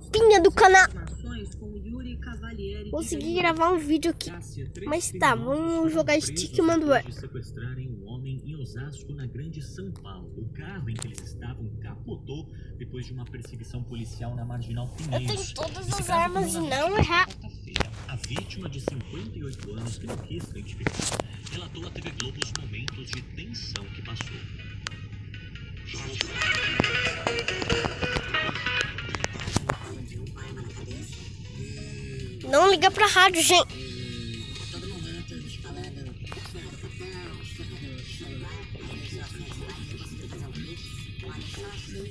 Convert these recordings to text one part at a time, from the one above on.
capinha do canal. Consegui gravar um vídeo aqui. Mas tá, vamos jogar Stickman do Air. Sequestrarem um homem em Osasco, na Grande São Paulo. O carro em que eles estavam capotou depois de uma perseguição policial na Marginal Pinheiros. Eu tenho todas as armas e não errar. A vítima de 58 anos, que não quis se identificar, relatou à TV Globo os momentos de tensão que passou. Não liga pra rádio, gente.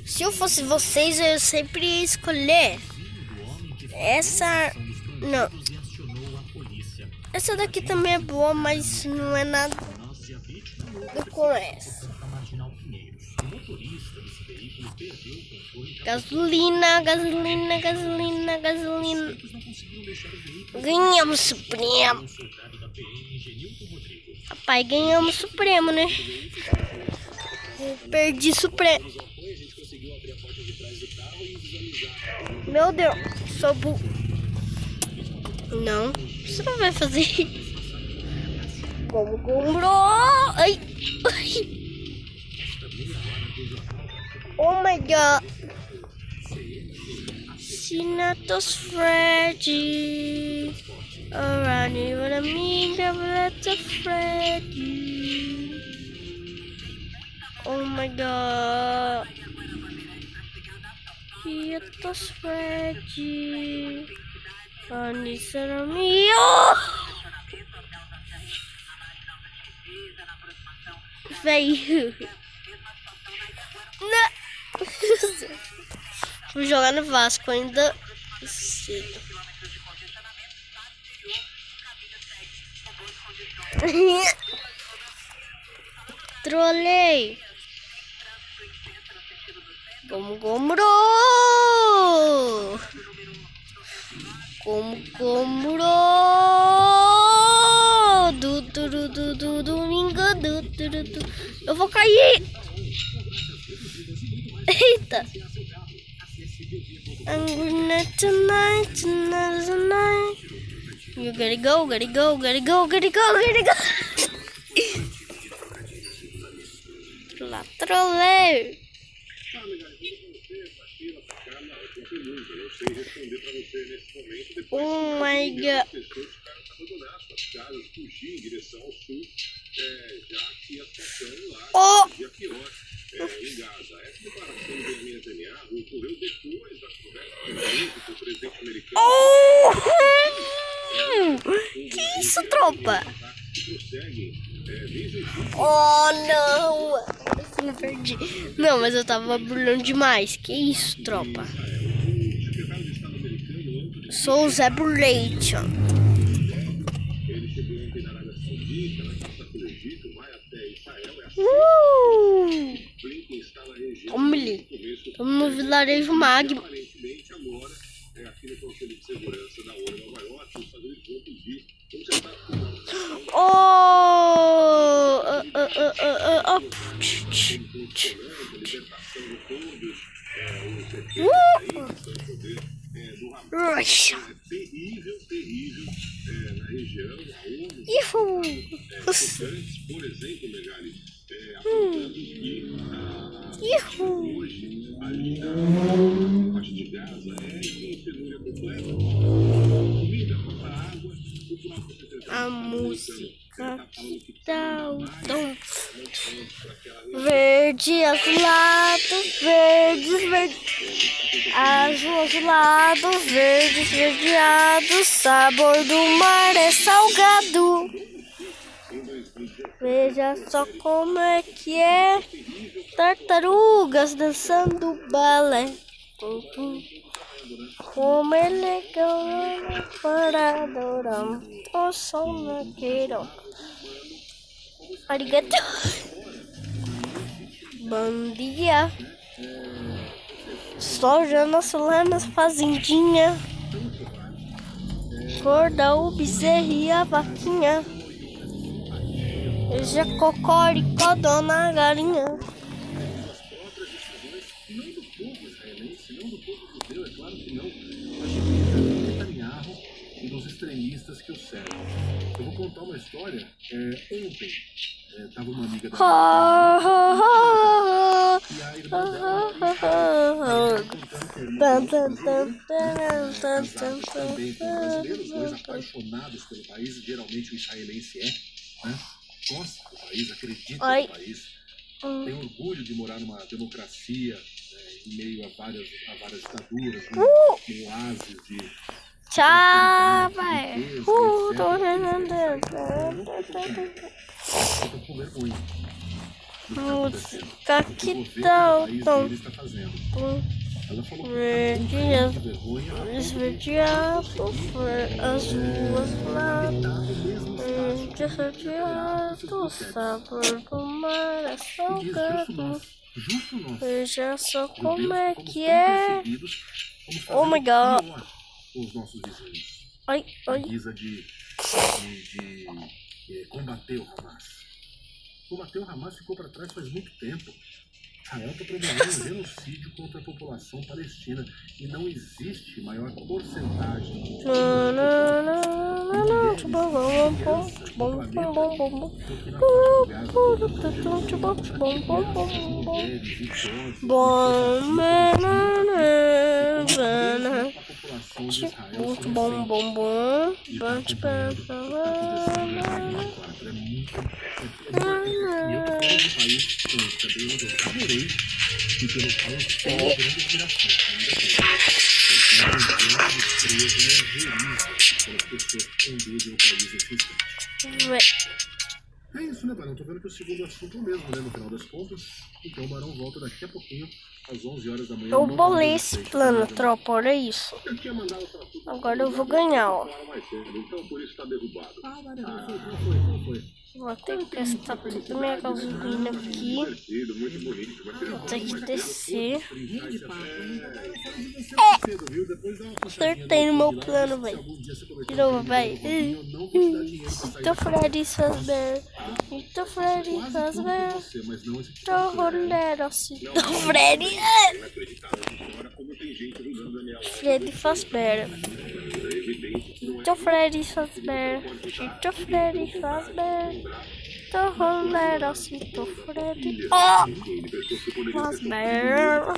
Se eu fosse vocês, eu sempre ia escolher essa. Não. Essa daqui também é boa, mas não é nada com essa. Gasolina, gasolina, gasolina, gasolina. Ganhamos Supremo. Rapaz, ganhamos Supremo, né? Perdi Supremo. Meu Deus, sou burro. Não, você não vai fazer isso. Como comprou? Ai, ai. Oh my god. Sinatos Freddy. Around you and me, that's Freddy. Oh my god. Sinatos Freddy. Anisara Mio. Veio. Não. Vou jogar no Vasco ainda cedo. Trolei. Como comprou? Como comprou? Domingo. Eu vou cair. Eita. I'm gonna tonight. You gotta go. Lá, trolei. Oh my god. Oh! Oh! Que isso, tropa? Oh, não! Eu perdi. Não, mas eu tava burlando demais. Que isso, tropa? Sou o Zé Burlation. Estamos no vilarejo Magma. A música que dá o tom verde, azulado, verde, azulado, verde, esverdeado, sabor do mar é salgado. Veja só como é que é, tartarugas dançando balé. Como é legal para adorar o som naquele. Arigato. Bom dia. Soja nosso lá nas fazendinhas. Acorda o bezerro e a vaquinha. Já cocoricó, dona galinha. Benjamin Netanyahu e dos extremistas que o cercam. Eu vou contar uma história. Ontem estava uma amiga da e a irmã dela também com brasileiros, dois apaixonados pelo país, geralmente o israelense né? Gosta do país, acredita no país, tem orgulho de morar numa democracia, em meio a várias ditaduras, num oásis de Tchau, vai. Eu tô com vergonha do que tá acontecendo. Que O que tal? o país dele está fazendo. Ela falou que tá com vergonha as ruas lá. Do sabor do mar é salgado. Veja só como é que é. Oh my god. Os nossos vizinhos. Ai. Guisa de combater o Hamas. Combater o Hamas ficou para trás faz muito tempo. Israel está promovendo um genocídio contra a população palestina e não existe maior porcentagem de É isso, né, Barão? Tô vendo que o segundo assunto é o mesmo, né? No final das contas. Então o Barão volta daqui a pouquinho, às 11 horas da manhã. Eu bolei esse plano, tropa, olha isso. Agora eu vou ganhar, ó. Então por isso tá derrubado. Foi. Vou ter que gastar toda a minha gasolina aqui. Vou ter que descer. Acertei no meu plano, velho. De novo, velho. Então, Freddy Fazbear. Então, Freddy Fazbear. Então, Freddy. Freddy Fazbear. Então, Freddy Fazbear. Então, Freddy Fazbear. Então, rolera, cito Freddy. Oh! Fazbear.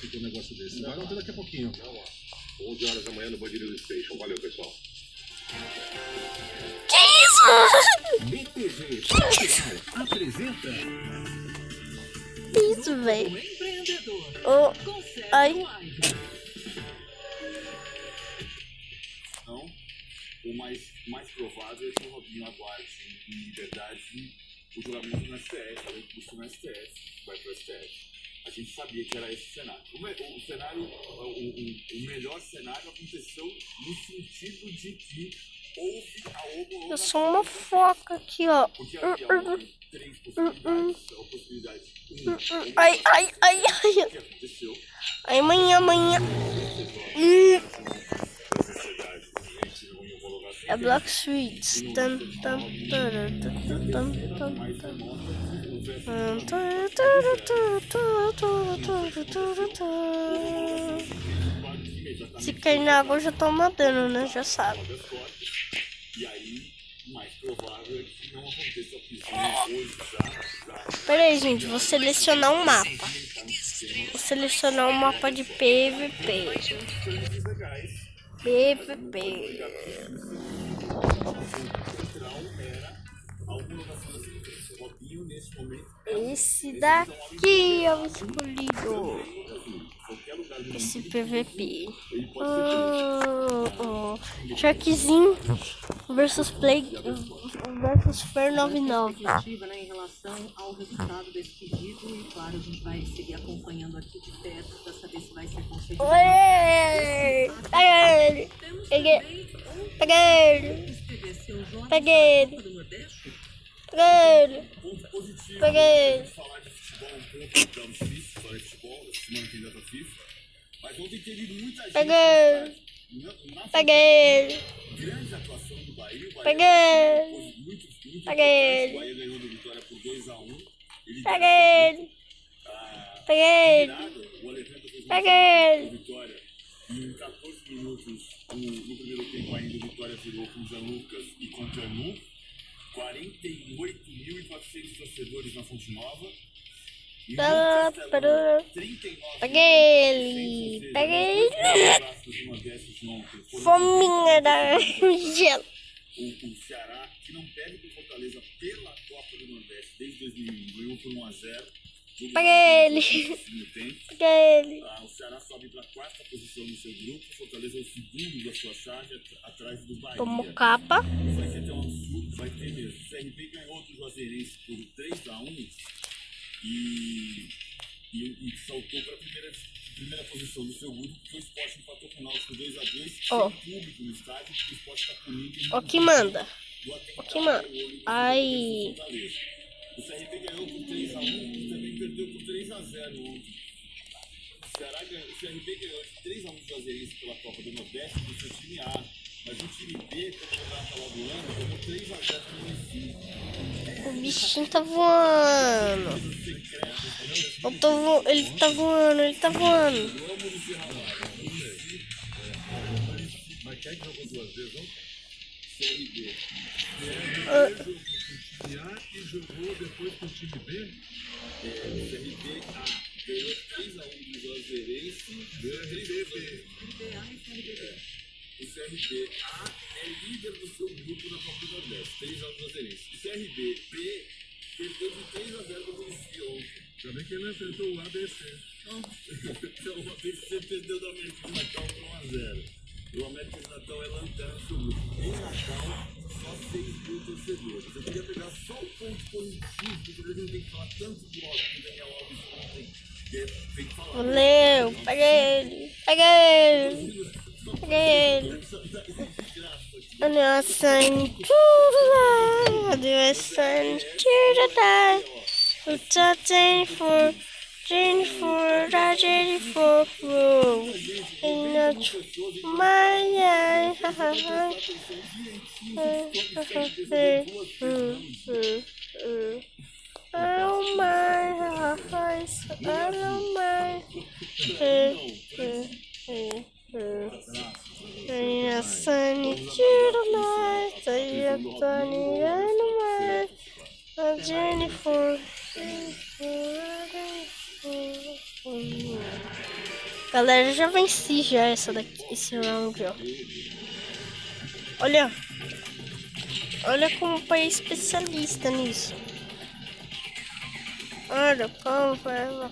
Fica um negócio desse. Vai não ter daqui a pouquinho. 11 horas da manhã no Band News Station. Valeu, pessoal. Que isso? BTG apresenta Isso, velho. Oh, ai. Então, o mais provável é que o Robinho aguarde em liberdade o julgamento no STF, o recurso no STF, vai para o STF. A gente sabia que era esse cenário. O cenário, o melhor cenário aconteceu no sentido de que houve a homologação. Eu sou uma foca aqui, ó. Porque havia três possibilidades. A possibilidade Ai. que aconteceu. Ai, amanhã. É Black Sweets. Se cair na água, eu já tô nadando, né? Já sabe. E aí, mais provável é que não aconteça a prisão hoje já. Pera aí, gente. Vou selecionar um mapa. Vou selecionar um mapa de PVP. Esse daqui é o escolhido. Esse PVP. Sharkzinho versus Fer 99. Em relação ao resultado desse pedido, e claro, a gente vai seguir acompanhando aqui de perto para saber se vai ser concedido. Peguei. Falar de futebol um pouco, da FIFA, falar de futebol, essa semana tem data FIFA. Mas ontem teve muita gente. Peguei. Grande atuação do Bahia. Peguei. O Bahia ganhou do Vitória por 2-1. Peguei. Peguei ele. O Alejandro fez Peguei ele. Vitória. Em 14 minutos, no primeiro tempo ainda, o Vitória virou com o Jean Lucas e com o Canu. 48.400 torcedores na Fonte Nova. E no Castelão, 39. Peguei ele. Peguei ele. Fominha da gelo. O Ceará, que não perde pro Fortaleza pela Copa do Nordeste desde 2001, ganhou por 1-0. Peguei ele. Peguei ele. O Ceará sobe para a 4ª posição no seu grupo. O Fortaleza é o segundo da sua chave, atrás do Bahia. Tomou capa. Vai ter um absurdo, vai ter mesmo. O CRB ganhou do Juazeirense por 3-1 e saltou para a primeira posição do seu grupo, porque o Sport empatou com o Náutico 2-2, sem público no estádio, o Sport está punindo. O que manda? O que manda? Ai. O CRB ganhou por 3-1 e também perdeu por 3-0 ontem. O CRB ganhou de 3-1 do Juazeirense pela Copa do Nordeste do seu time A. Mas o time B, como o Renato estava voando, tomou 3-0 no Recife. O bichinho tá voando. Ele tá voando, ele tá voando. Mas quem jogou 2 vezes, não? CRB. E jogou depois com o time B? O CRB ganhou 3-1 do Juazeirense. O CRB A é líder do seu grupo na Copa do Nordeste, 3-1 do Juazeirense. O CRB B perdeu de 3-0 do Recife ontem. Também que ele enfrentou o ABC. Então o ABC perdeu do América de Natal por 1-0. O América de Natal é lanterna do seu grupo. Em Natal, só 6.000 torcedores. Eu queria pegar só o ponto positivo, porque a gente não tem que falar tanto do Daniel Alves ontem. Tem que falar. Valeu, peguei ele. Peguei ele. Peguei ele. Adiosan Tudai. Adiosan Tudai. Uta Jennifer. Jennifer. Galera, já venci já esse round, ó. Olha como o pai é especialista nisso. Olha como ela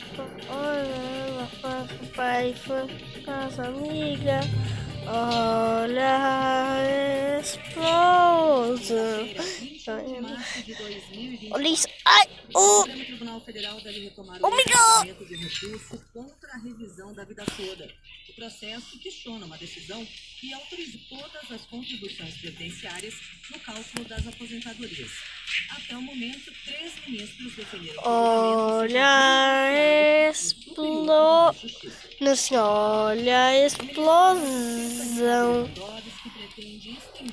faz o pai foi casa amiga. Olha a explosão. Olha isso. Ai! O Tribunal Federal deve retomar o julgamento de recurso contra a revisão da vida toda. O processo questiona uma decisão que autorizou todas as contribuições previdenciárias no cálculo das aposentadorias. Até o momento, 3 ministros defenderam que olha a explosão. Olha a explosão.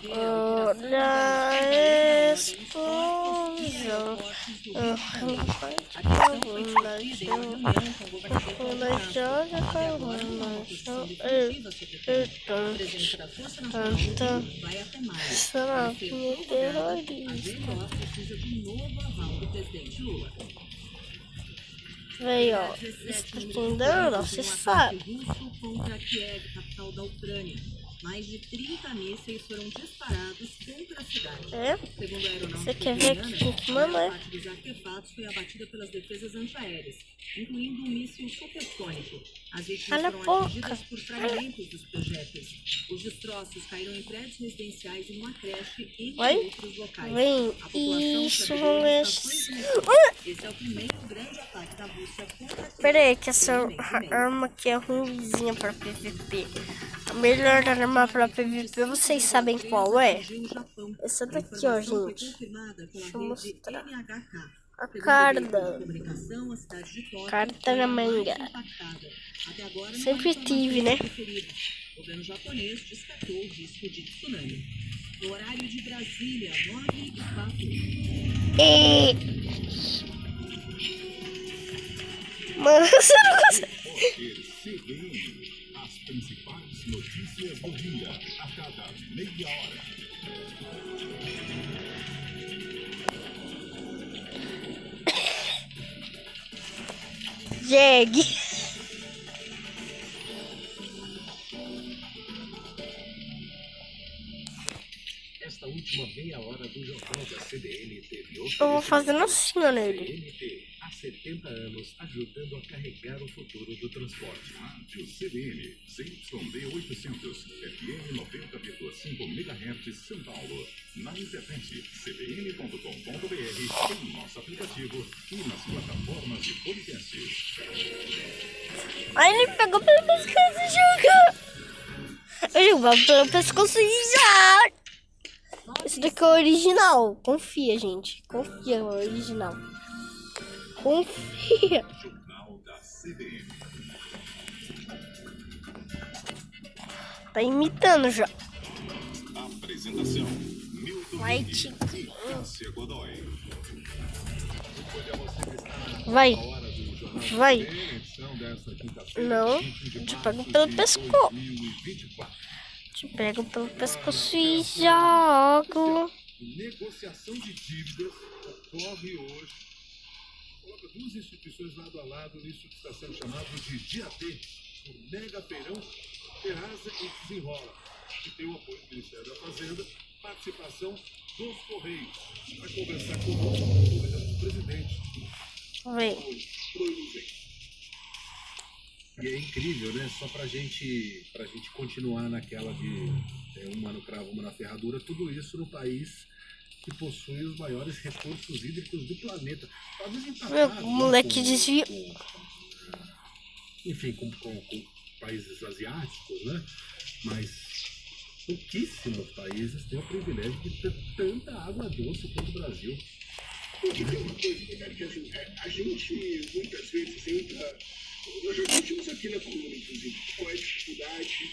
Olha a explosão. Veio, ó, isso tá entendendo? Você sabe. Contra Kiev, capital da Ucrânia. Mais de 30 mísseis foram disparados contra a cidade. É? Segundo a aeronáutica, você quer ver que mano é? A parte dos artefatos foi abatida pelas defesas antiaéreas, incluindo um míssil supersônico. As vítimas foram atingidas por fragmentos dos projéteis. Os destroços caíram em prédios residenciais e numa creche, entre outros locais. Isso não é... Esse é o primeiro grande ataque da Rússia contra a Kiev. Pera aí, que essa arma aqui é ruimzinha para PVP. A melhor arma para PVP, vocês sabem qual é? Essa daqui, ó, gente. Deixa eu mostrar. A carta. Carta na manga. Sempre tive, né? O governo japonês descartou o risco de tsunami. No horário de Brasília, 9h04. Mano, você não consegue. CBN, as principais notícias do dia, a cada meia hora. Jeg. Esta última meia hora do jornal da CBN teve Eu vou fazendo assim, ó, nele. CNT, há 70 anos, ajudando a carregar o futuro do transporte. Rádio CBN, CYD 800, FM 90,5 MHz, São Paulo. Na internet, cbn.com.br, em nosso aplicativo e nas plataformas de podcasts. Aí ele pegou pelo pescoço e jogou. Eu jogava pelo pescoço e já. Esse daqui é o original. Confia, gente. Confia no original. Confia. Jornal da CBN. Tá imitando já. Apresentação: Milton Vai, Henrique Tico. e Cássia Godoy. Vai. Vai. Edição desta quinta-feira, Não. 20 de Te março pego de pelo pescoço. 2024. Te pego pelo pescoço e jogo. Negociação de dívidas ocorre hoje. Coloca duas instituições lado a lado nisso que está sendo chamado de Dia D, o Mega Feirão Terraza e Desenrola, que tem o apoio do Ministério da Fazenda, participação dos Correios. Vai conversar conosco o presidente. Vem. E é incrível, né? Só pra gente continuar naquela de um mano cravo, uma na ferradura, tudo isso no país que possui os maiores recursos hídricos do planeta. Talvez empatado, Meu moleque desviou. Enfim, com países asiáticos, né? Mas pouquíssimos países têm o privilégio de ter tanta água doce quanto o Brasil. Porque tem uma coisa, cara, que assim, a gente muitas vezes entra. Nós já discutimos aqui na coluna, inclusive, qual é a dificuldade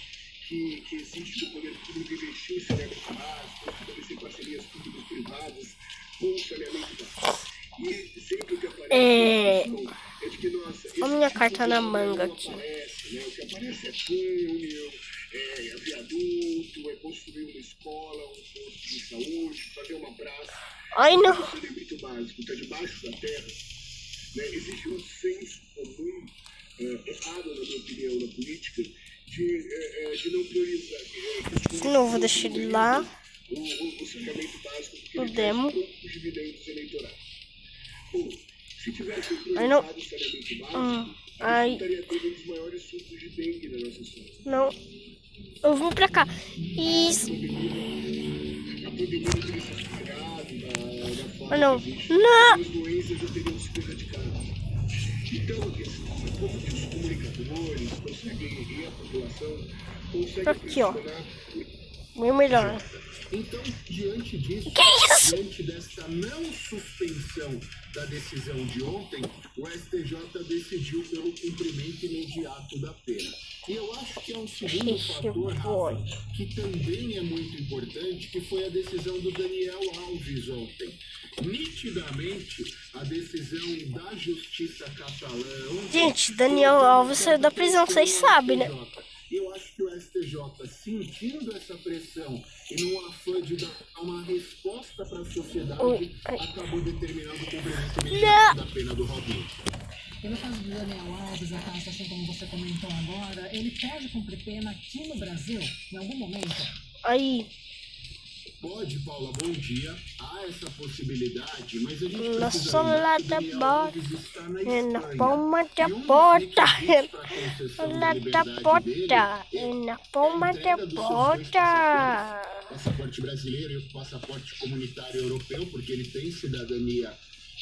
que existe do poder público investir em saneamento básico, estabelecer parcerias públicas-privadas com o saneamento básico. E sempre o que aparece é de que, nossa, Olha a minha carta na manga aqui. Aparece, né? O que aparece é túnel, é viaduto, é construir uma escola, um posto de saúde, fazer uma praça. Ai, não. O saneamento básico está debaixo da terra, né? Existe um senso comum errado, na minha opinião, na política, de não priorizar. De novo, deixa ele lá. O saneamento básico, porque O ele demo. traz poucos dividendos eleitorais. Bom, se tivesse Ai, não. priorizado o saneamento básico, Ai, estaria tendo um dos maiores surtos de dengue na nossa história. não. Eu vim pra cá. Isso. A pandemia teria se espalhado da forma Ah, não. que existe. Não. As doenças já teriam se erradicado. Então, a questão é como que os comunicadores conseguem, e a população consegue Aqui, ó. pressionar. Bem melhor. Então, diante disso, Que isso? diante dessa não suspensão da decisão de ontem, o STJ decidiu pelo cumprimento imediato da pena. E eu acho que é um segundo Ixi, fator, foi. Rafa, que também é muito importante, que foi a decisão do Daniel Alves ontem. Nitidamente, a decisão da Justiça catalã... ontem Gente, Daniel Alves saiu da prisão, vocês sabem, né? E eu acho que o STJ, sentindo essa pressão e num afã de dar uma resposta para a sociedade, Oi, ai. acabou determinando o cumprimento imediato da pena do Robinho. E no caso do Daniel Alves, a taxa, assim como você comentou agora, ele pode cumprir pena aqui no Brasil, em algum momento? Aí. Pode, Paula, bom dia. Há essa possibilidade, mas a gente Na precisa sola lembrar que da Daniel bota. Alves está na É na Espanha. palma da E um dos bota. requisitos pra concessão Na da liberdade dele bota. É na palma da entrega dos seus dois bota. passaporte brasileiro e o passaporte comunitário europeu, porque ele tem cidadania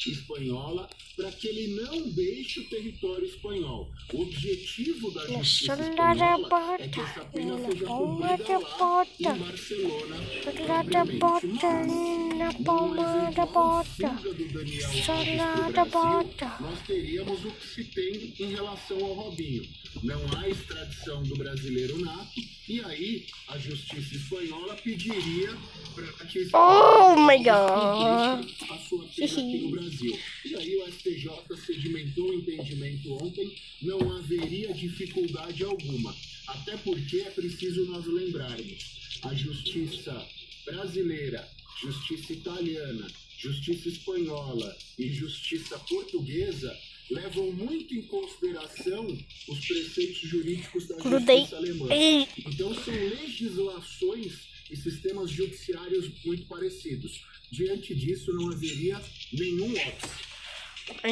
espanhola, para que ele não deixe o território espanhol. O objetivo da justiça espanhola é que essa pena seja cumprida lá em Barcelona. Da bota. Na palma da bota. Sola da bota. Nós teríamos o que se tem em relação ao Robinho. Não há extradição do brasileiro nato E aí, a justiça espanhola pediria para que esse Oh my God! cumprisse a sua pena aqui no Brasil. E aí o STJ sedimentou o entendimento ontem, não haveria dificuldade alguma. Até porque é preciso nós lembrarmos, a justiça brasileira, justiça italiana, justiça espanhola e justiça portuguesa levam muito em consideração os preceitos jurídicos da justiça alemã. Então são legislações e sistemas judiciários muito parecidos. Diante disso não haveria nenhum óbice.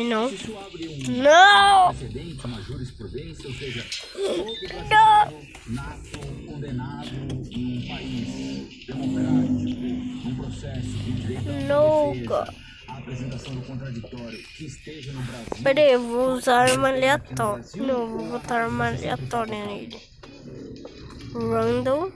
Não. Isso abre um Não! precedente, uma jurisprudência, ou seja, todo brasileiro nato, condenado em um país democrático, num processo de direito à defesa, a apresentação do contraditório que esteja no Brasil. Peraí, eu vou usar uma aleatória. Não, vou botar uma aleatória nele. Random.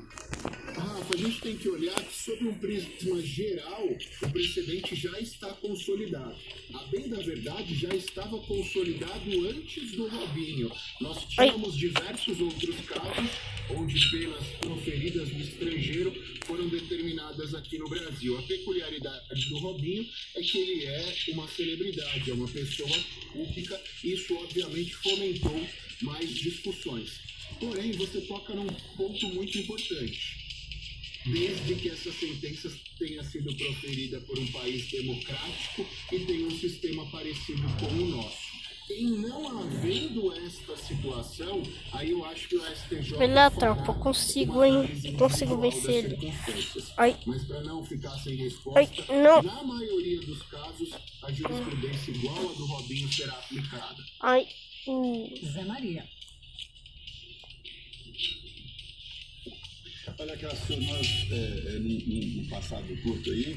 Rafa, a gente tem que olhar que, sob um prisma geral, o precedente já está consolidado. A bem da verdade, já estava consolidado antes do Robinho. Nós tínhamos diversos outros casos onde penas proferidas no estrangeiro foram determinadas aqui no Brasil. A peculiaridade do Robinho é que ele é uma celebridade, é uma pessoa pública. Isso, obviamente, fomentou mais discussões. Porém, você toca num ponto muito importante. Desde que essa sentença tenha sido proferida por um país democrático e tenha um sistema parecido com o nosso. Em não havendo esta situação, aí eu acho que o STJ Eu consigo, hein? Consigo vencer ele. Ai. Mas para não ficar sem resposta, não. Na maioria dos casos, a jurisprudência igual a do Robinho será aplicada. Ai. Zé Maria. Olha, Cássio, nós, no passado curto aí,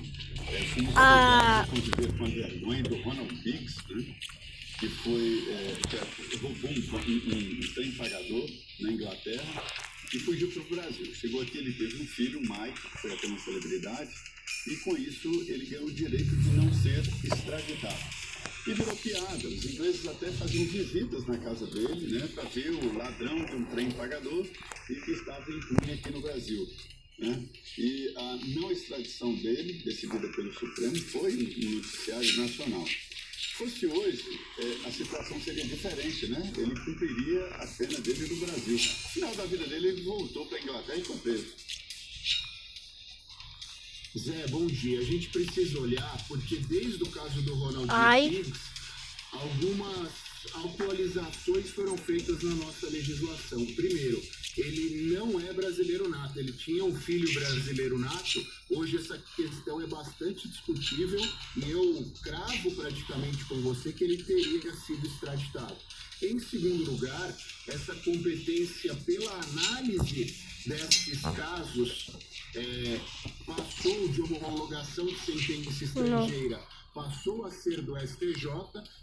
fomos obrigados a conviver com a vergonha do Ronald Biggs, né, que foi, que roubou um trem pagador na Inglaterra e fugiu para o Brasil. Chegou aqui, ele teve um filho, Mike, que foi até uma celebridade, e com isso ele ganhou o direito de não ser extraditado. E virou piada. Os ingleses até faziam visitas na casa dele, né, para ver o ladrão de um trem pagador e que estava impune aqui no Brasil, né? E a não extradição dele, decidida pelo Supremo, foi um noticiário nacional. Se fosse hoje, a situação seria diferente, né? Ele cumpriria a pena dele no Brasil. No final da vida dele, ele voltou para a Inglaterra e foi preso. Zé, bom dia. A gente precisa olhar, porque desde o caso do Ronald Biggs, algumas atualizações foram feitas na nossa legislação. Primeiro, ele não é brasileiro nato, ele tinha um filho brasileiro nato. Hoje essa questão é bastante discutível e eu cravo praticamente com você que ele teria sido extraditado. Em segundo lugar, essa competência pela análise desses casos passou de uma homologação de sentença estrangeira, passou a ser do STJ,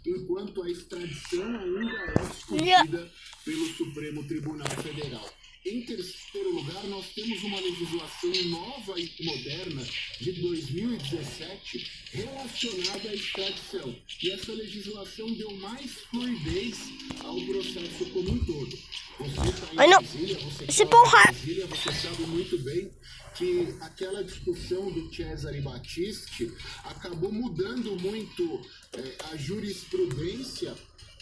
enquanto a extradição ainda é discutida pelo Supremo Tribunal Federal. Em terceiro lugar, nós temos uma legislação nova e moderna de 2017 relacionada à extradição. E essa legislação deu mais fluidez ao processo como um todo. Você está em Brasília, você sabe muito bem que aquela discussão do Cesare Battisti acabou mudando muito a jurisprudência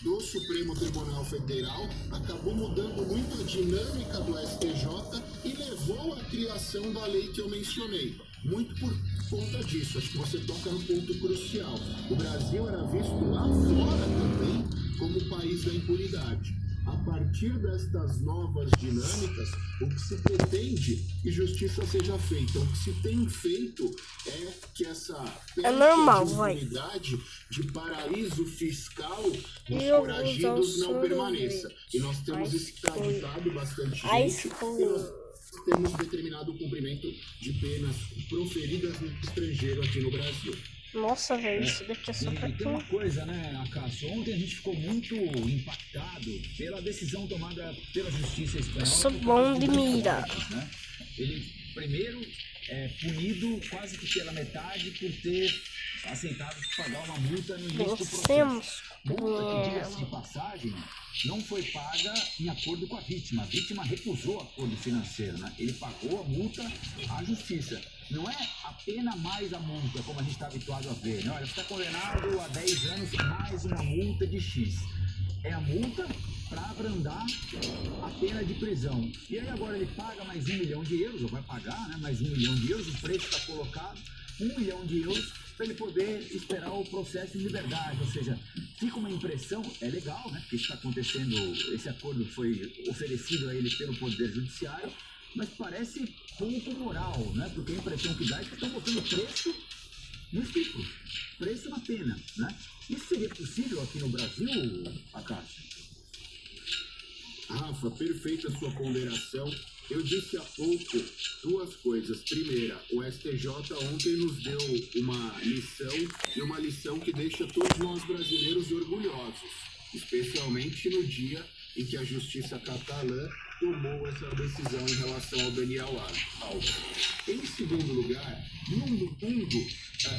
do Supremo Tribunal Federal, acabou mudando muito a dinâmica do STJ e levou à criação da lei que eu mencionei. Muito por conta disso, acho que você toca no ponto crucial. O Brasil era visto lá fora também como o país da impunidade. A partir destas novas dinâmicas, o que se pretende que justiça seja feita, o que se tem feito é que essa impunidade de paraíso fiscal dos foragidos não permaneça. E nós temos extraditado bastante gente e nós temos determinado o cumprimento de penas proferidas no estrangeiro aqui no Brasil. Nossa, velho, isso daqui é só pra tem uma coisa, né, Cássio? Ontem a gente ficou muito impactado pela decisão tomada pela Justiça Espanhola. Eu sou bom de mira. Né? Ele, primeiro, é punido quase que pela metade por ter aceitaram pagar uma multa no início do processo. Vencemos. Multa que, diga-se de passagem, não foi paga em acordo com a vítima. A vítima recusou o acordo financeiro, né? Ele pagou a multa à justiça. Não é a pena mais a multa, como a gente está habituado a ver, né? Olha, você está condenado a 10 anos mais uma multa de X. É a multa para abrandar a pena de prisão. E aí agora ele paga mais €1 milhão, ou vai pagar, né, mais €1 milhão, o preço está colocado, €1 milhão, para ele poder esperar o processo em liberdade. Ou seja, fica uma impressão, é legal, né, que está acontecendo, esse acordo foi oferecido a ele pelo Poder Judiciário, mas parece pouco moral, né, porque a impressão que dá é que estão botando preço no estupro, preço na pena, né? Isso seria possível aqui no Brasil, Acácio? Rafa, perfeita a sua ponderação. Eu disse há pouco duas coisas. Primeira, o STJ ontem nos deu uma lição, e uma lição que deixa todos nós brasileiros orgulhosos, especialmente no dia em que a justiça catalã tomou essa decisão em relação ao Daniel Alves. Em segundo lugar, no mundo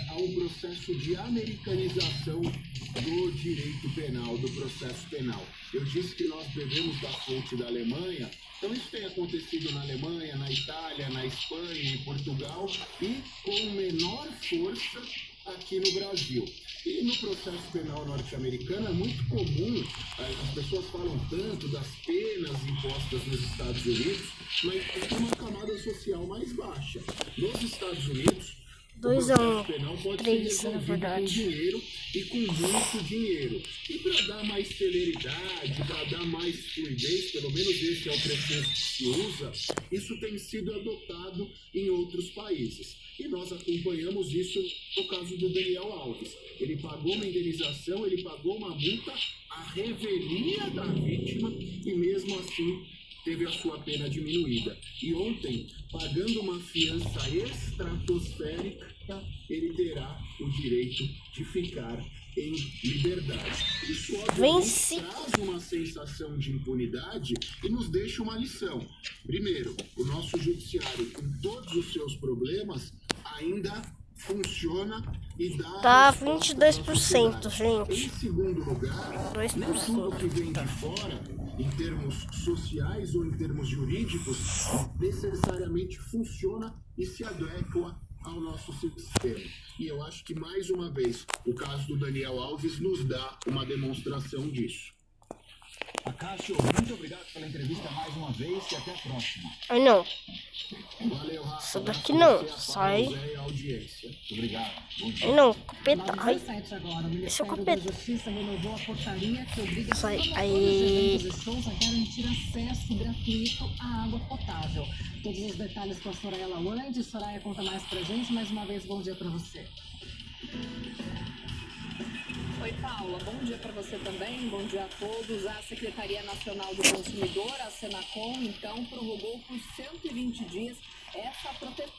há um processo de americanização do direito penal, do processo penal. Eu disse que nós bebemos da fonte da Alemanha, então isso tem acontecido na Alemanha, na Itália, na Espanha, em Portugal e com menor força aqui no Brasil. E no processo penal norte-americano é muito comum, as pessoas falam tanto das penas impostas nos Estados Unidos, mas tem uma camada social mais baixa. Nos Estados Unidos, o processo penal pode ser resolvido com dinheiro e com muito dinheiro. E para dar mais celeridade, para dar mais fluidez, pelo menos esse é o pretexto que se usa, isso tem sido adotado em outros países. E nós acompanhamos isso no caso do Daniel Alves. Ele pagou uma indenização, ele pagou uma multa, a revelia da vítima e mesmo assim teve a sua pena diminuída. E ontem, pagando uma fiança estratosférica, ele terá o direito de ficar em liberdade. Isso obviamente traz uma sensação de impunidade e nos deixa uma lição. Primeiro, o nosso judiciário, com todos os seus problemas, ainda funciona e dá... Tá 22%, gente. Em segundo lugar, 2%. nem tudo que vem de fora, em termos sociais ou em termos jurídicos, necessariamente funciona e se adequa ao nosso sistema. E eu acho que, mais uma vez, o caso do Daniel Alves nos dá uma demonstração disso. Acácio, muito obrigado pela entrevista mais uma vez e até a próxima. Ai, não. Valeu, Rafa. Isso daqui não. Sai. Obrigado. Ai, não. Capeta. Ai. Esse é o capeta. Sai. Aí. A garantir acesso gratuito à água potável. Todos os detalhes com a Soraya Lawande. Soraya conta mais pra gente. Mais uma vez, bom dia pra você. Oi, Paula, bom dia para você também, bom dia a todos. A Secretaria Nacional do Consumidor, a Senacom, então, prorrogou por 120 dias essa proteção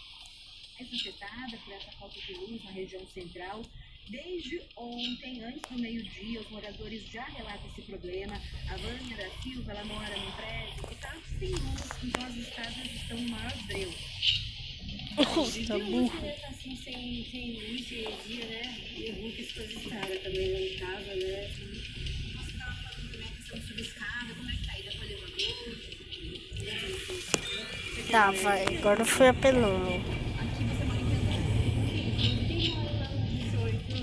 afetada por essa falta de luz na região central. Desde ontem, antes do meio-dia, os moradores já relatam esse problema. A Vânia da Silva, ela mora num prédio que está sem luz, então as estradas estão no maior breu. Tá burro. Assim, sem luz, sem energia, né? E o que as coisas estragam também lá em casa, né? Você tava falando como é que são subescada, como é que tá aí, dá pra elevador? Tá, vai. Agora foi a penúltima. Aqui você mora em quem mora lá no 18?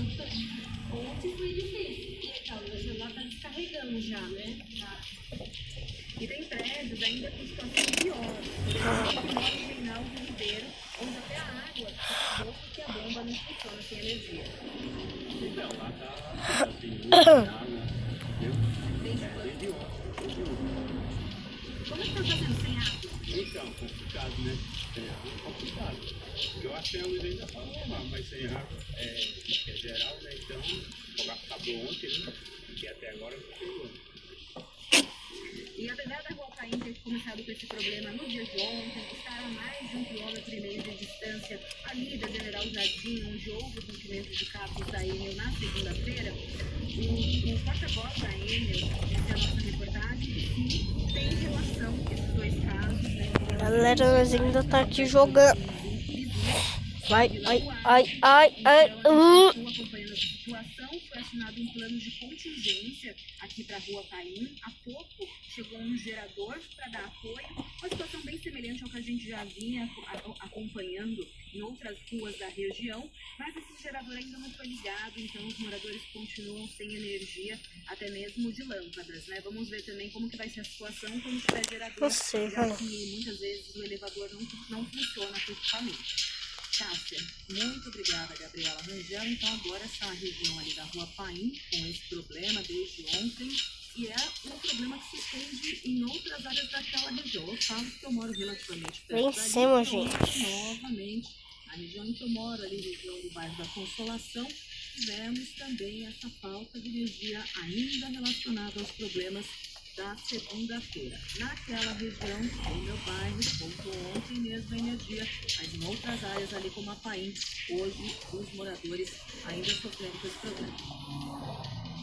Ontem foi difícil. Então, o celular tá descarregando já, né? Tá. E tem prédios ainda com situação pior. Mora em Reinaldo Ribeiro, onde até a água acabou porque a bomba não funciona sem energia. Então, lá tá sem luz, água, entendeu? Desde ontem. Como é que tá fazendo sem água? Então, complicado, né? Sem água é complicado. Eu acho que a luz ainda tá normal, mas sem água é geral, né? Então, acabou ontem, né? E até agora não chegou. E apesar da Rua Paim ter começado com esse problema no dia de ontem, estar a mais de 1,5 km de distância ali da General Jardim, onde houve o rompimento de cabos da Enel na segunda-feira, o porta-voz da Enel disse a nossa reportagem que tem relação esses dois casos, né? Galera, nós ainda tá aqui jogando. Vai, ai. Estou acompanhando a situação. Foi assinado um plano de contingência aqui para a Rua Paim. Há pouco chegou um gerador para dar apoio. Uma situação bem semelhante ao que a gente já vinha acompanhando em outras ruas da região. Mas esse gerador ainda não foi ligado, então os moradores continuam sem energia, até mesmo de lâmpadas, né? Vamos ver também como que vai ser a situação quando tiver gerador. Não sei, já que muitas vezes o elevador não funciona com equipamento. Cássia, muito obrigada, Gabriela Rangel. Então agora está a região ali da Rua Paim com esse problema desde ontem. E é um problema que se estende em outras áreas daquela região. Eu falo que eu moro relativamente perto Vencemos, gente. Novamente, a região em que eu moro, ali, região do bairro da Consolação, tivemos também essa falta de energia ainda relacionada aos problemas da segunda-feira. Naquela região, no meu bairro, voltou ontem mesmo a energia, mas em outras áreas ali como a Paim, hoje os moradores ainda sofrendo com esse problema.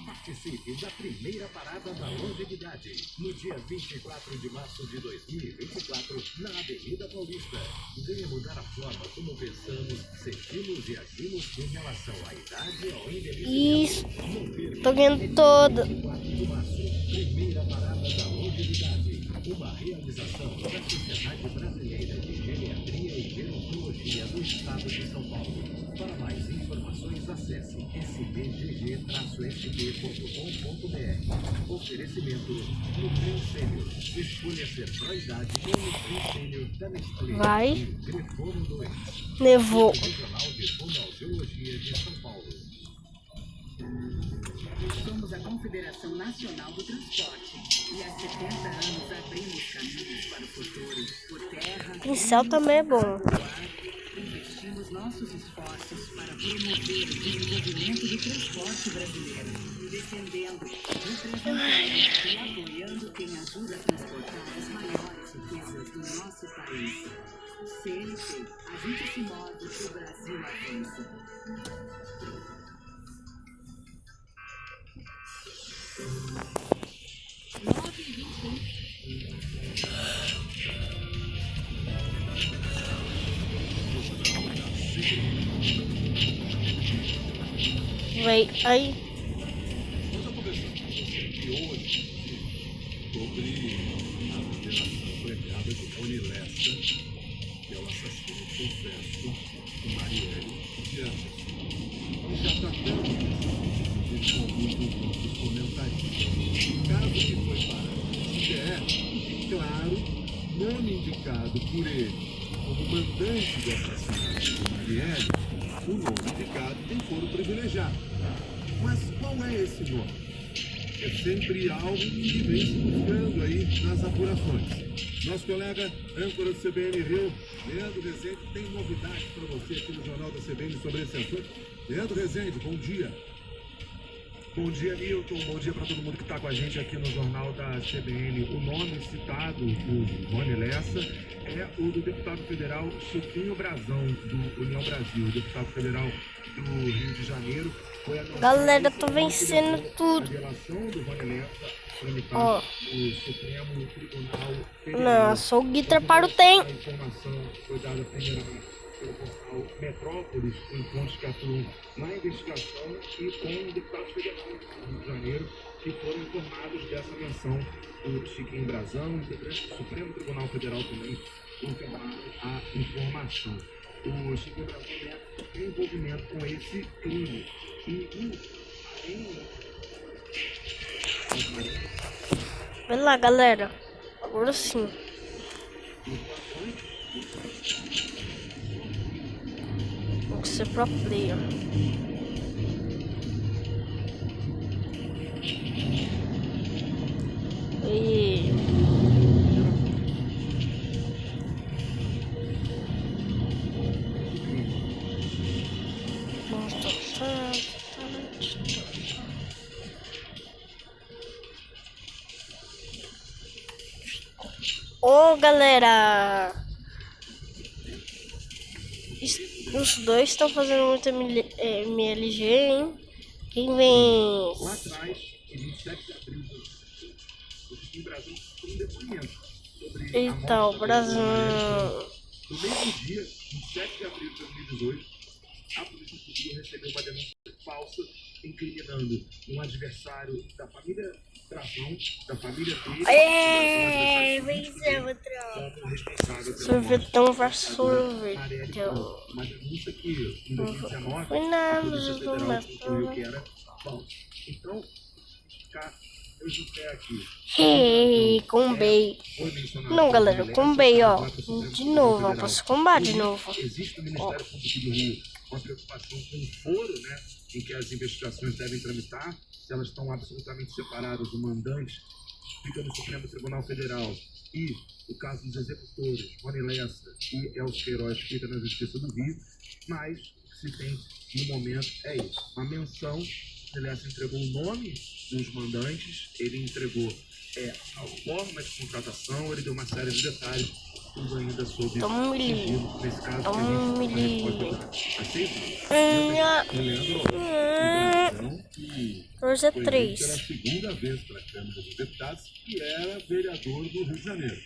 Participe da primeira parada da longevidade, no dia 24 de março de 2024, na Avenida Paulista. Venha mudar a forma como pensamos, sentimos e agimos em relação à idade e ao envelhecimento. Isso. Tô vendo todo. 24 de março, primeira parada da longevidade. Uma realização da Sociedade Brasileira de Geriatria e Gerontologia do Estado de São Paulo. Para mais informações, acesse sbgg-sb.com.br. Oferecimento Nutrim Sênior. Escolha ser pró-idade com Nutrim Sênior da Nestlé. Vai. Grefono 2. Nevou. Regional de Fonoaudiologia de São Paulo. Somos a Confederação Nacional do Transporte e há 70 anos abrimos caminhos para o futuro por terra. Pincel também é bom. Investimos nossos esforços para promover o desenvolvimento do transporte brasileiro, defendendo, representando e apoiando quem ajuda a transportar as maiores riquezas do nosso país. CNT, a gente se move que o Brasil avança. Vai, ai. Vamos conversar com você aqui hoje sobre a condenação premiada de Rony Lessa, que é o assassino confesso de Marielle de Anderson. E já está tendo isso com alguns dos nossos comentaristas. O caso que foi para o TF, claro, nome indicado por ele como mandante do assassinato de Marielle, o nome indicado tem foro privilegiado. Mas qual é esse nome? É sempre algo que vem se buscando aí nas apurações. Nosso colega âncora do CBN Rio, Leandro Rezende, tem novidades para você aqui no Jornal da CBN sobre esse assunto. Leandro Rezende, bom dia. Bom dia, Milton. Bom dia para todo mundo que está com a gente aqui no Jornal da CBN. O nome citado por Rony Lessa é o do deputado federal Chiquinho Brazão, do União Brasil, deputado federal do Rio de Janeiro. Galera, tô vencendo tudo. A relação do Rony Lessa tramitado no Supremo Tribunal Federal. Nossa, o Guitar para o tem. A informação foi dada primeiramente pelo portal Metrópolis, em fontes que atuam na investigação, e com o deputado federal do Rio de Janeiro, que foram informados dessa menção do Chiquinho Brazão, integrante do Supremo Tribunal Federal também confirmaram a informação. O Chiquinho Brazão tem envolvimento com esse crime. Vai lá, galera. Agora sim. Vou ser pro player. E... Ô, galera, os dois estão fazendo muito MLG, hein? Quem vem? Lá atrás, em 27 de abril, o Chiquinho Brazão foi um depoimento sobre Eita, o Brasil. No mesmo dia, em 7 de abril de 2018, a Polícia Civil recebeu uma denúncia falsa incriminando um adversário da família Brazão, da família dele, como responsável pelo sorvetão vai sorvetão. uma denúncia que, em 2019, Foi a nada, Polícia Federal concluiu que era falsa. Então, mesmo pé aqui, combei. Não, galera, combei, ó. De novo, ó. Posso combar de novo. Existe no Ministério Público do Rio uma preocupação com o foro, né, em que as investigações devem tramitar, se elas estão absolutamente separadas, o mandante fica no Supremo Tribunal Federal e o caso dos executores, Rony Lessa e Elcio Queiroz, fica na Justiça do Rio, mas o que se tem no momento é isso, uma menção. Lessa entregou o nome dos mandantes, ele entregou a forma de contratação, ele deu uma série de detalhes, tudo ainda sobre sigilo, nesse caso, Hoje é 3. Pela segunda vez para a Câmara dos Deputados e era vereador do Rio de Janeiro.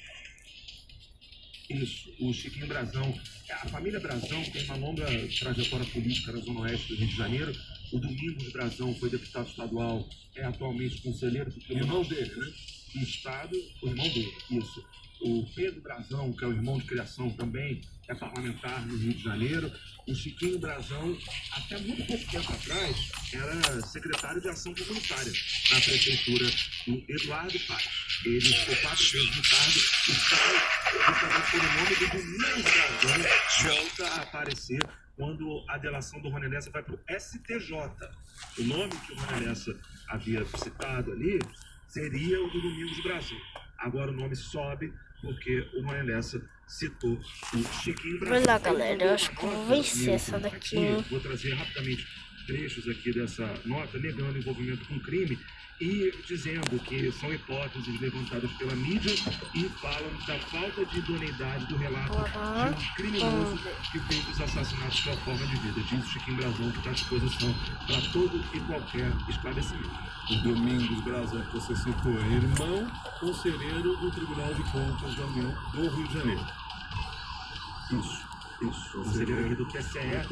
Isso, o Chiquinho Brazão, a família Brazão tem uma longa trajetória política na Zona Oeste do Rio de Janeiro. O Domingos Brazão foi deputado estadual, é atualmente conselheiro do irmão dele, né? Do Estado, o irmão dele, isso. O Pedro Brazão, que é o irmão de criação também, é parlamentar no Rio de Janeiro. O Chiquinho Brazão, até muito pouco tempo atrás, era secretário de Ação Comunitária na prefeitura do Eduardo Paes. Ele ficou 4 vezes no cargo e sai justamente pelo nome do Domingos Brazão, volta a aparecer quando a delação do Rony Lessa vai para o STJ. O nome que o Rony Lessa havia citado ali seria o do Domingos Brazão. Agora o nome sobe porque o Rony Lessa citou o Chiquinho Brazão. Vai lá, galera, eu acho que eu vou vencer essa daqui. Vou trazer rapidamente trechos aqui dessa nota negando envolvimento com crime e dizendo que são hipóteses levantadas pela mídia e falam da falta de idoneidade do relato de um criminoso que fez os assassinatos pela forma de vida. Diz o Chiquinho Brazão que está à disposição para todo e qualquer esclarecimento. O Domingos Brazão, que você citou, é irmão conselheiro do Tribunal de Contas da União do Rio de Janeiro. Isso. Conselheiro aqui do TCE,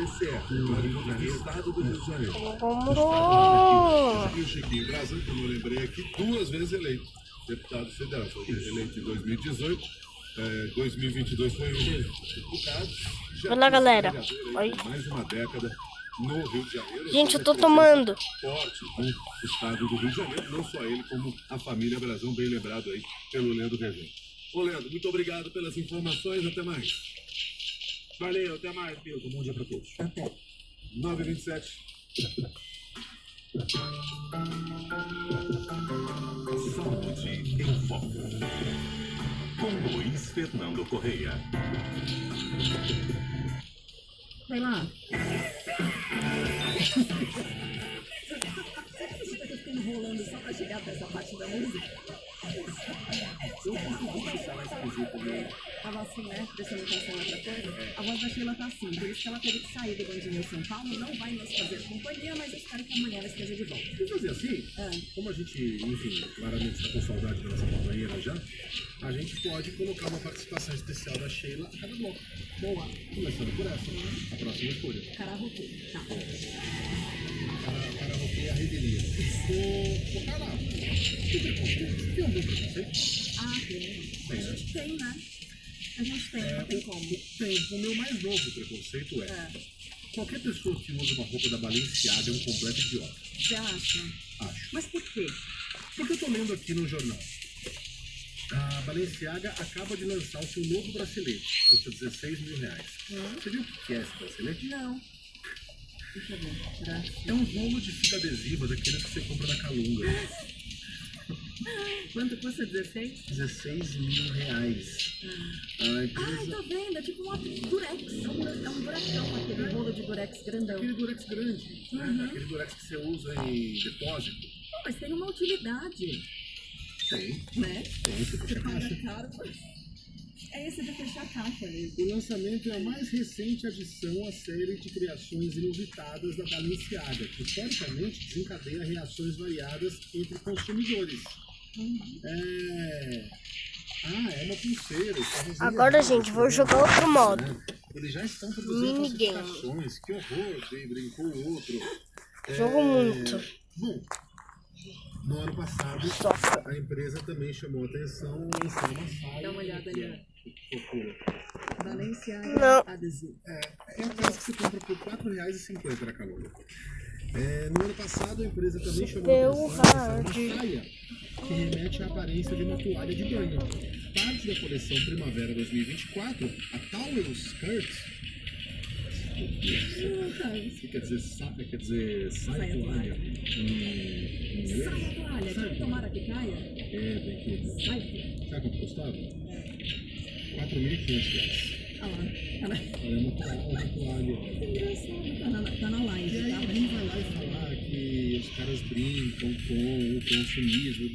do Rio de Janeiro, Estado do Rio de Janeiro. E o Chiquinho Brazão, como eu lembrei aqui, 2 vezes eleito deputado federal. Foi eleito em 2018, 2022 foi deputado. Vai lá, galera. Mais de uma década no Rio de Janeiro. Gente, eu tô tomando. Forte no estado do Rio de Janeiro, não só ele, como a família Brazão, bem lembrado aí pelo Leandro Rezende. Ô Leandro, muito obrigado pelas informações, até mais. Valeu, até mais, Milton. Bom dia para todos. Até. 9h27. Saúde em Foco. Com Luiz Fernando Correia. Vai lá. Você tá ficando enrolando só pra chegar pra essa parte da música? Tava assim, né? Prestando atenção na outra coisa. A voz da Sheila tá assim, por isso que ela teve que sair do Bandinho São Paulo. Não vai nos fazer companhia, mas eu espero que amanhã ela esteja de volta. Vamos fazer assim? Como a gente, enfim, claramente está com saudade da nossa companheira já, a gente pode colocar uma participação especial da Sheila a cada bloco. Boa. Começando por essa. A próxima escolha. Cararoquê. Tá. Cararoquê é a revelia. Ô, Carla, que preconceito? Tem algum preconceito? Tem. Tem, né? A gente tem, não tem como. Tem. O meu mais novo preconceito qualquer pessoa que usa uma roupa da Balenciaga é um completo idiota. Você acha? Acho. Mas por quê? Porque eu tô lendo aqui no jornal. A Balenciaga acaba de lançar o seu novo bracelete. Custa R$16 mil. Você viu o que é esse bracelete? Não. Deixa eu ver. É um rolo de fita adesiva daqueles que você compra na Calunga. Quanto custa? 16? R$16 mil. A empresa... tá vendo? É tipo uma durex. É um duracão, aquele rolo de durex grandão. Aquele durex grande, né? Aquele durex que você usa em depósito. Não, mas tem uma utilidade. Tem. Né? Tem, você fecha a caixa. Caro, é esse de fechar a caixa mesmo. O lançamento é a mais recente adição à série de criações inusitadas da Balenciaga, que historicamente desencadeia reações variadas entre consumidores. é uma pulseira. Agora, gente, vou jogar outro modo. Eles já estão produzindo Minigame. falsificações. Que horror, Dei brincou o outro. Jogo muito. Bom, no ano passado, a empresa também chamou a atenção e lançou uma saia. Dá uma olhada ali. Balenciaga Não. adesivo. É aquelas que você compra por R$4,50 na Calunga. No ano passado, a empresa também chamou a atenção uma saia que remete à aparência de uma toalha de banho. Parte da coleção Primavera 2024, a Towel Skirt, que quer dizer saia toalha. Saia toalha, tomara que caia. Tem que. Sabe quanto custava? R$4.500. Olha lá. É uma toalha. Tá na live. E aí alguém vai lá e falar que os caras brincam com o consumismo,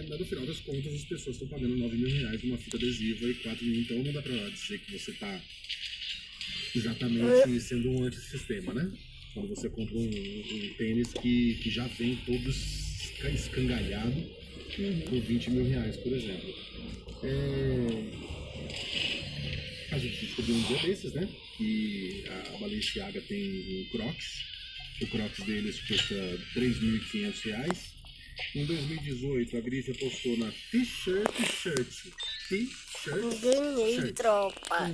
mas no final das contas as pessoas estão pagando R$9.000 numa fita adesiva e R$4.000, então não dá pra dizer que você tá exatamente sendo um antissistema, né? Quando você compra um tênis que já vem todo escangalhado por R$20.000, por exemplo. A gente descobriu um dia desses, né? Que a Balenciaga tem um Crocs. O Crocs deles custa R$3.500. Em 2018, a Grife apostou na T-shirt. Ganhei, tropa.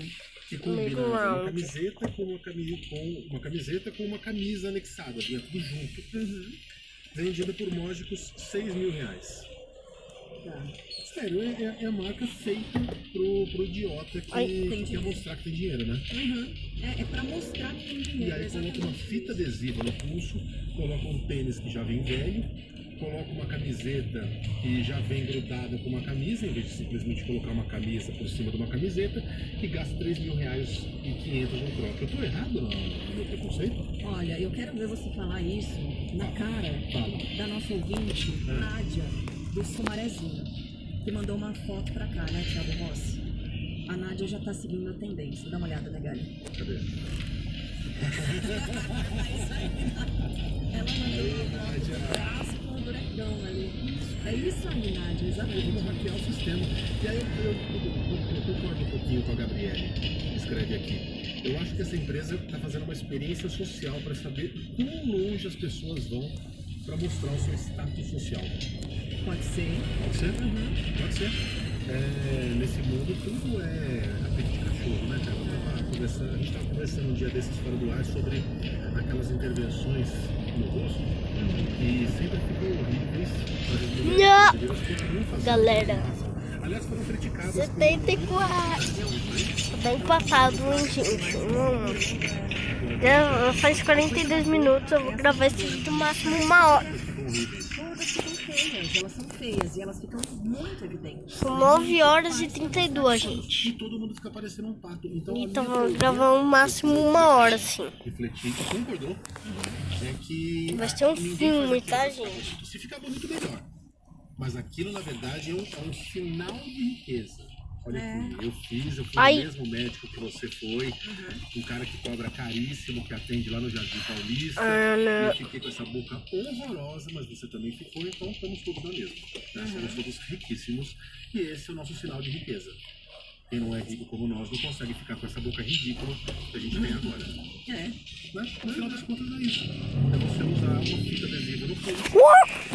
Que combina uma camiseta com uma camiseta com uma camisa anexada, vinha tudo junto. Vendida por módicos R$6.000. Sério, é a marca feita pro idiota que quer mostrar que tem dinheiro, né? É pra mostrar que tem dinheiro. E aí coloca uma fita adesiva no pulso, coloca um tênis que já vem velho, coloca uma camiseta que já vem grudada com uma camisa, em vez de simplesmente colocar uma camisa por cima de uma camiseta, e gasta R$3.500 no Crocs. Eu tô errado no meu preconceito? Olha, eu quero ver você falar isso na cara da nossa ouvinte, Nádia, do Sumarezinho, que mandou uma foto pra cá, né, Thiago Rossi? A Nádia já tá seguindo a tendência. Dá uma olhada, né, Gali? Cadê? Ela mandou um braço com um buracão ali. É isso aí, Nádia, exatamente. Vamos hackear o sistema. E aí eu concordo um pouquinho com a Gabriele, que escreve aqui. Eu acho que essa empresa está fazendo uma experiência social para saber quão longe as pessoas vão para mostrar o seu status social. Pode ser. Pode ser? Pode ser. Nesse mundo tudo é apetite de cachorro, né, cara? A gente estava conversando um dia desses fora do ar sobre aquelas intervenções no rosto que sempre ficam horríveis. Não! Galera, Aliás, foram criticadas. 74. Tá empatado, hein, gente? Já faz 42 minutos, eu vou gravar esse vídeo no máximo 1 hora. Todas ficam feias, elas são feias e elas ficam muito evidentes. São 9 horas e 32, gente. E todo mundo fica parecendo um pato. Então vou gravar no máximo 1 hora, assim. Refletir, concordou? É que vai ser um filme, tá, gente? Se ficar bonito, melhor. Mas aquilo, na verdade, é um sinal de riqueza. Olha aqui, eu fui no mesmo médico que você foi, um cara que cobra caríssimo, que atende lá no Jardim Paulista. Eu fiquei com essa boca horrorosa, mas você também ficou, então estamos todos na mesma. Né? Somos todos riquíssimos e esse é o nosso sinal de riqueza. Quem não é rico como nós não consegue ficar com essa boca ridícula que a gente tem agora. Né? No final das contas é isso. É você usar uma fita adesiva no pulso, que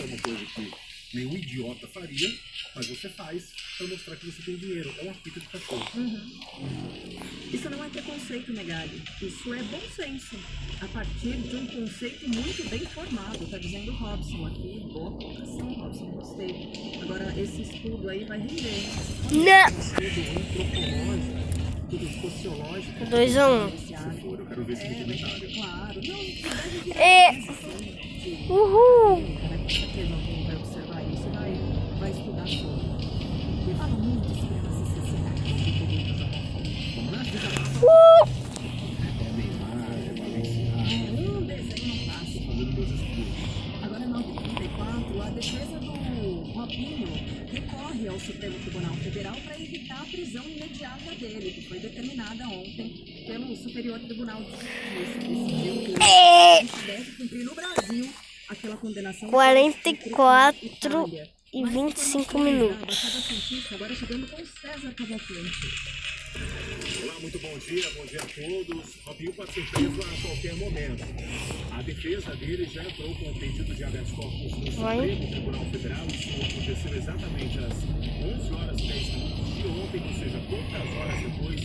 é uma coisa que nenhum idiota faria, mas você faz para mostrar que você tem dinheiro. É uma fita de cachorro. Isso não é preconceito, Megali. Isso é bom senso. A partir de um conceito muito bem formado. Tá dizendo o Robson aqui. Boa colocação, Robson. Gostei. Agora, esse estudo aí vai render. Não! Estudo antropológico, tudo sociológico. 2 a 1. Eu quero ver esse documentário. Claro. Não, deve virar Uhul! com certeza vai observar isso, vai estudar sobre. E fala muito sobre a necessidade de políticas homofóbicas. Vamos lá? É Neymar, é Balenciaga. Um desenho não passa. Fazendo meus estudos. Agora, 9h34, a defesa do Robinho recorre ao Supremo Tribunal Federal para evitar a prisão imediata dele, que foi determinada ontem pelo Superior Tribunal de Justiça. Decidiu que ele deve cumprir no Brasil aquela condenação 44 1h25. Agora chegando com o César Cavalcante. Olá, muito bom dia a todos. Robinho pode ser preso a qualquer momento. A defesa dele já entrou com o pedido de habeas corpus no Supremo Tribunal Federal. Isso aconteceu exatamente às 11h10 de ontem, ou seja, poucas horas depois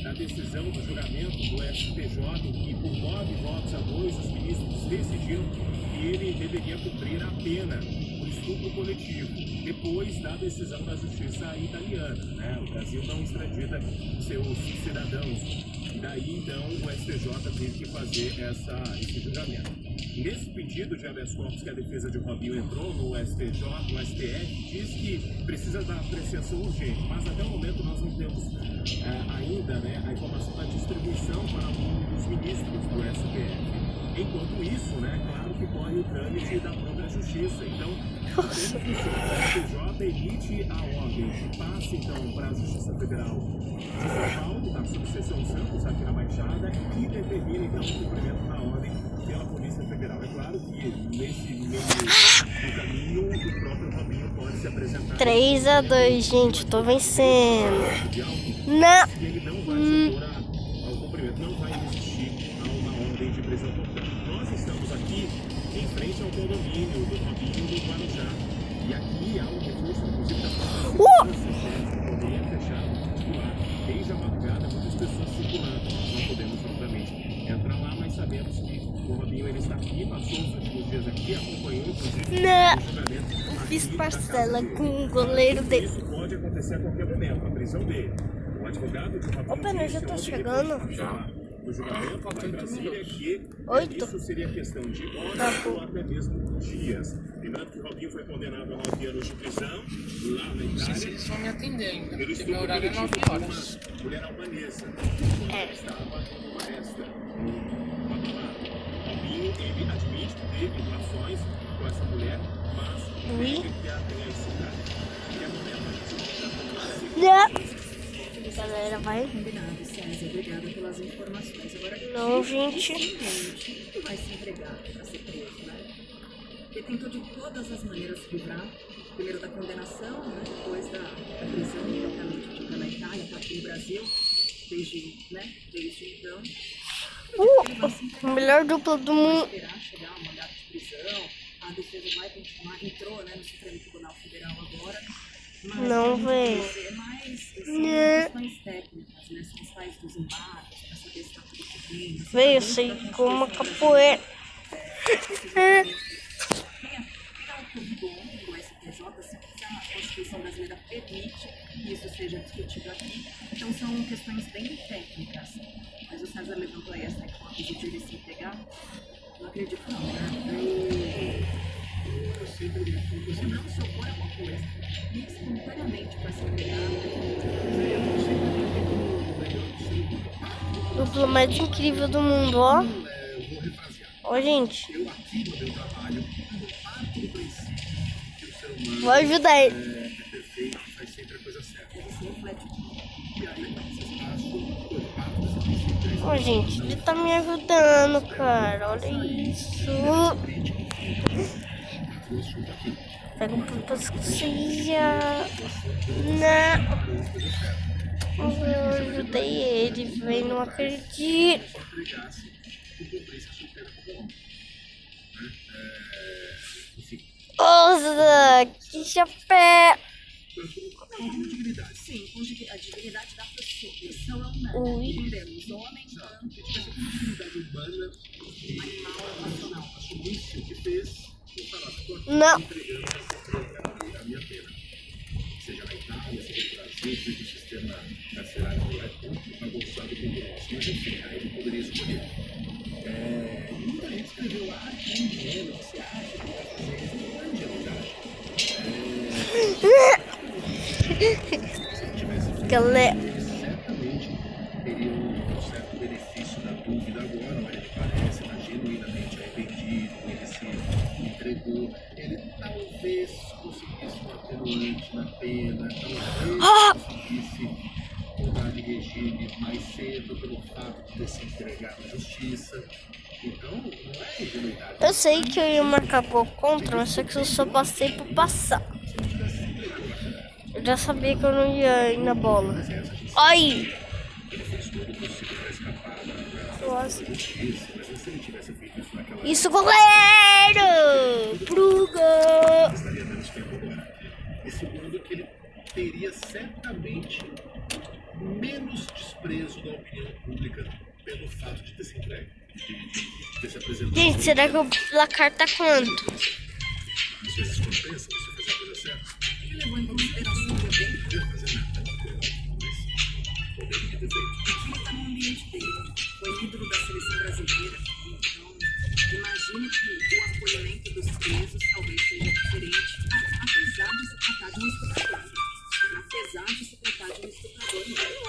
da decisão do julgamento do STJ, que por 9 votos a 2 os ministros decidiram que ele deveria cumprir a pena por estupro coletivo, depois da decisão da justiça italiana, né? O Brasil não extradita seus cidadãos. E daí, então, o STJ teve que fazer esse julgamento. Nesse pedido de habeas corpus que a defesa de Robinho entrou no STJ, no STF, diz que precisa da apreciação urgente, mas até o momento nós não temos ainda, né, a informação da distribuição para um dos ministros do STF. Enquanto isso, né, claro que corre o trâmite da própria justiça. Então, como funciona? O STJ emite a ordem que passa, então, para a Justiça Federal de São Paulo, da subseção Santos, aqui na Baixada, e determina, então, o cumprimento da ordem pela Polícia Federal. É claro que, nesse meio do caminho, o próprio Robinho pode se apresentar... 3-2, gente, tô vencendo. Não! E ele não vai se opor ao cumprimento, não vai resistir a uma ordem de prisão. Nós estamos aqui em frente ao condomínio do Robinho do Guarujá. E aqui há um recurso, inclusive, da poderia fechar circular. Desde a madrugada, muitas pessoas circulando. Não podemos, obviamente, entrar lá, mas sabemos que o Robinho ele está aqui, passou os últimos dias aqui, acompanhou, inclusive, o julgamento. Fiz parcela com o goleiro dele. Isso pode acontecer a qualquer momento, a prisão dele. O advogado de Robinho... Ô, Pena, já tá chegando. Do julgamento lá em Brasília, que isso seria questão de horas ou até mesmo dias. Lembrando que Robinho foi condenado a 9 anos de prisão lá na Itália. Não sei se eles vão me atender ainda, Pelo porque meu horário é 9 horas. uma mulher albanesa. Estava numa festa no Babalá. Robinho, ele admite que teve relações com essa mulher, mas nega que a tenha excitado. E a mulher Galera, vai. Combinado, César. Obrigada pelas informações. Agora, não, gente. Não vai se entregar para ser preso, né? Porque tentou de todas as maneiras se livrar. Primeiro da condenação, né? Depois da prisão, propriamente dita na Itália, está aqui no Brasil. Desde então. Melhor dupla do mundo. Esperar chegar o mandato de prisão. A defesa vai continuar. Entrou, né, no Supremo Tribunal Federal agora. Mas não, velho. São questões técnicas, né? São os tais dos embargos, para saber se está tudo bem. Velho, eu sei como capoeira. Tem a ocorrido ontem do STJ, se a Constituição brasileira permite que isso seja discutido aqui. Então são questões bem técnicas. Mas o César levantou aí essa hipótese de ele se entregar. Não acredito não, né? Você não se opõe a uma coisa e espontaneamente para se entregar. Dupla mais incrível do mundo, ó. Ó, gente. Eu aqui no meu trabalho, parto do princípio que o ser humano vou ajudar ele. É perfeito, faz sempre a coisa certa. E aí, nesse espaço, eu parto desse princípio. Ó, gente, ele tá me ajudando, cara. Olha isso. Pega um pouco de não. Eu ajudei ele, velho. Não acredito. Nossa, que chapéu. Sim, com a dignidade da pessoa. Pessoa humana. Entendemos. Homem, tanto, dignidade humana, animal, racional. Isso que fez. Não. A minha pena. Seja na Itália, seja no Brasil, seja no sistema carcerário do muito avançado como o nosso. Mas enfim, aí ele poderia escolher. Muita gente escreveu lá, que ingênuo, você acha que vai fazer isso? Não é ingênuidade. Galera. Certamente teria um certo benefício da dúvida agora, olha, ele parece estar genuinamente arrependido, ele se entregou, ele talvez conseguisse um atenuante na pena, talvez conseguisse mudar de regime mais cedo pelo fato de ter se entregado à justiça. Então, não é ingenuidade. Eu sei que eu ia marcar por contra, mas só que eu só passei por passar. Eu já sabia que eu não ia ir na bola. Ai! Nossa. Isso, goleiro! Pruga! Estaria menos tempo agora. E segundo, que ele teria certamente menos desprezo da opinião pública pelo fato de ter se entregue, de ter se apresentado. Gente, será que o placar tá quanto? Às vezes compensa você fazer a coisa certa. Ele levou em consideração o bem. Não deve fazer nada, mas poderia ter feito. O time está no ambiente dele. Foi ídolo da seleção brasileira. Então, imagino que o acolhimento dos presos talvez seja diferente, apesar de se tratar de um estuprador.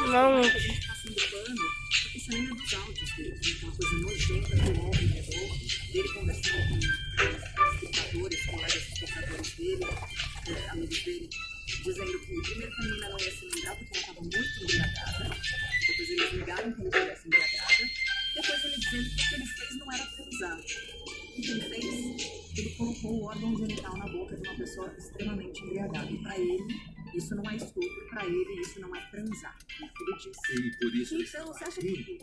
Não. A gente passando pano, porque você lembra dos áudios dele, aquela coisa nojenta do homem dele conversando com os estupradores, colegas estupradores dele, amigos dele, dizendo que primeiro que a menina não ia se lembrar porque ela estava muito embriagada, depois eles negaram que ele estivesse embriagada, depois ele dizendo que o que ele fez não era transar. O que ele fez? Ele colocou o órgão genital na boca de uma pessoa extremamente embriagada. E para ele, isso não é estupro, para ele, isso não é transar. É o que ele disse. E por isso ele então, você acha rindo. que...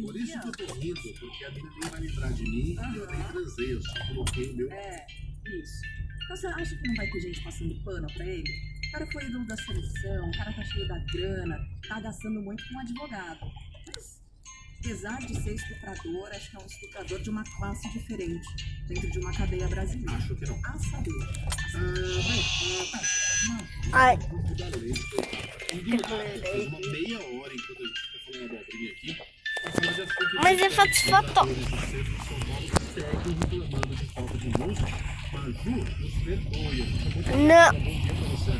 Por isso que eu tô rindo, porque a menina nem vai lembrar de mim e eu nem transei, eu só coloquei o meu... Isso. Então você acha que não vai ter gente passando pano pra ele? O cara foi ídolo da seleção, o cara tá cheio da grana, tá gastando muito com um advogado. Mas, apesar de ser estuprador, acho que é um estuprador de uma classe diferente, dentro de uma cadeia brasileira. Acho que não. A saber. Ai. Uma meia hora enquanto a gente fica falando abobrinha aqui, pra falar de assunto... Mas é satisfatório. Seguem reclamando de falta de luz. Maju, nos perdoe. Não. Bom dia pra você.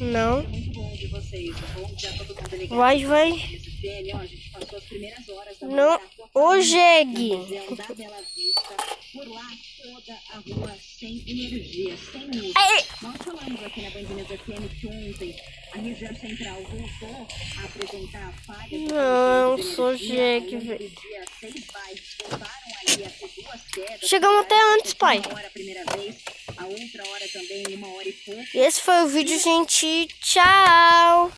Não. Muito bom de vocês. Bom dia a todo mundo ligado. Vai. A gente passou as primeiras horas da Não. Ô, jegue. da Bela Vista. Por lá, toda a rua sem energia, sem luz. Nós falamos aqui na Band News FM que ontem a região central voltou a apresentar falhas. Não, sou jegue, velho. Dia, 6 bairros voltaram ali a ter 2 quedas. Chegamos até antes, pai. Uma hora a primeira vez, a outra hora também, 1 hora e pouco. E esse foi o vídeo, gente. Tchau.